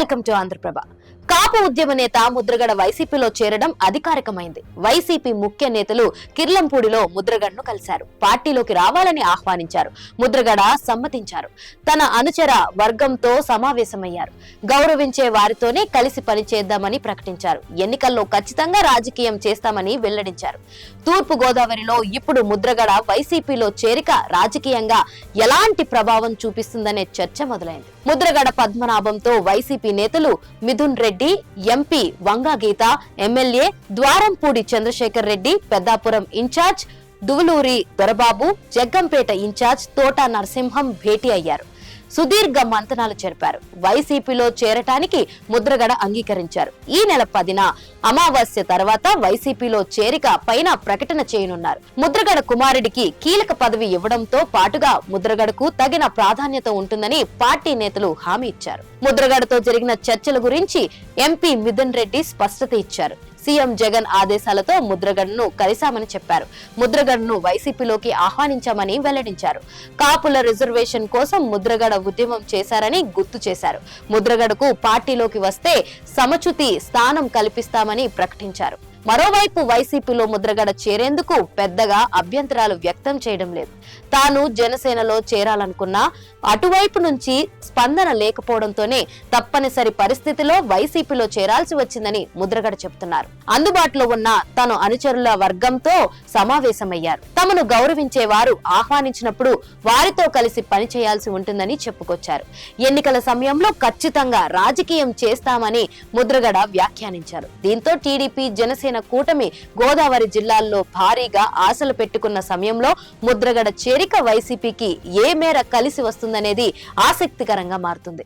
Welcome to Andhraprabha. కాపు ఉద్యమ నేత ముద్రగడ వైసీపీలో చేరడం అధికారికమైంది. వైసీపీ ముఖ్య నేతలు కిర్లంపూడిలో ముద్రగడను కలిశారు. పార్టీలోకి రావాలని ఆహ్వానించారు. ముద్రగడ సమ్మతించారు. తన అనుచర వర్గంతో సమావేశమయ్యారు. గౌరవించే వారితోనే కలిసి పనిచేద్దామని ప్రకటించారు. ఎన్నికల్లో ఖచ్చితంగా రాజకీయం చేస్తామని వెల్లడించారు. తూర్పు గోదావరిలో ఇప్పుడు ముద్రగడ వైసీపీలో చేరిక రాజకీయంగా ఎలాంటి ప్రభావం చూపిస్తుందనే చర్చ మొదలైంది. ముద్రగడ పద్మనాభంతో వైసీపీ నేతలు Mithun Reddy, MP Vanga Geetha, MLA Dwarampudi Chandrasekhar Reddy, Peddapuram incharge Duvvuri Dorababu, Jaggampeta incharge Thota Narasimham భేటీ అయ్యారు. సుదీర్ఘ మంతనాలు జరిపారు. వైసీపీలో చేరటానికి ముద్రగడ అంగీకరించారు. ఈ నెల 10న అమావాస్య తర్వాత వైసీపీలో చేరిక పైన ప్రకటన చేయనున్నారు. ముద్రగడ కుమారుడికి కీలక పదవి ఇవ్వడంతో పాటుగా ముద్రగడకు తగిన ప్రాధాన్యత ఉంటుందని పార్టీ నేతలు హామీ ఇచ్చారు. ముద్రగడతో జరిగిన చర్చల గురించి ఎంపీ మిథున్ రెడ్డి స్పష్టత ఇచ్చారు. సీఎం జగన్ ఆదేశాలతో ముద్రగడను కలిశామని చెప్పారు. ముద్రగడను వైసీపీలోకి ఆహ్వానించామని వెల్లడించారు. కాపుల రిజర్వేషన్ కోసం ముద్రగడ ఉద్యమం చేశారని గుర్తు చేశారు. ముద్రగడకు పార్టీలోకి వస్తే సమచుతి స్థానం కల్పిస్తామని ప్రకటించారు. మరోవైపు వైసీపీలో ముద్రగడ చేరేందుకు పెద్దగా అభ్యంతరాలు వ్యక్తం చేయడం లేదు. తాను జనసేనలో చేరాలనుకున్నా అటువైపు నుంచి స్పందన లేకపోవడంతోనే తప్పనిసరి పరిస్థితిలో వైసీపీలో చేరాల్సి వచ్చిందని ముద్రగడ చెబుతున్నారు. అందుబాటులో ఉన్న తను అనుచరుల వర్గంతో సమావేశమయ్యారు. తమను గౌరవించే వారు ఆహ్వానించినప్పుడు వారితో కలిసి పనిచేయాల్సి ఉంటుందని చెప్పుకొచ్చారు. ఎన్నికల సమయంలో ఖచ్చితంగా రాజకీయం చేస్తామని ముద్రగడ వ్యాఖ్యానించారు. దీంతో టీడీపీ జనసేన కూటమి గోదావరి జిల్లాల్లో భారీగా ఆశలు పెట్టుకున్న సమయంలో ముద్రగడ చేరిక వైసీపీకి ఏ మేర కలిసి వస్తుందనేది ఆసక్తికరంగా మారుతుంది.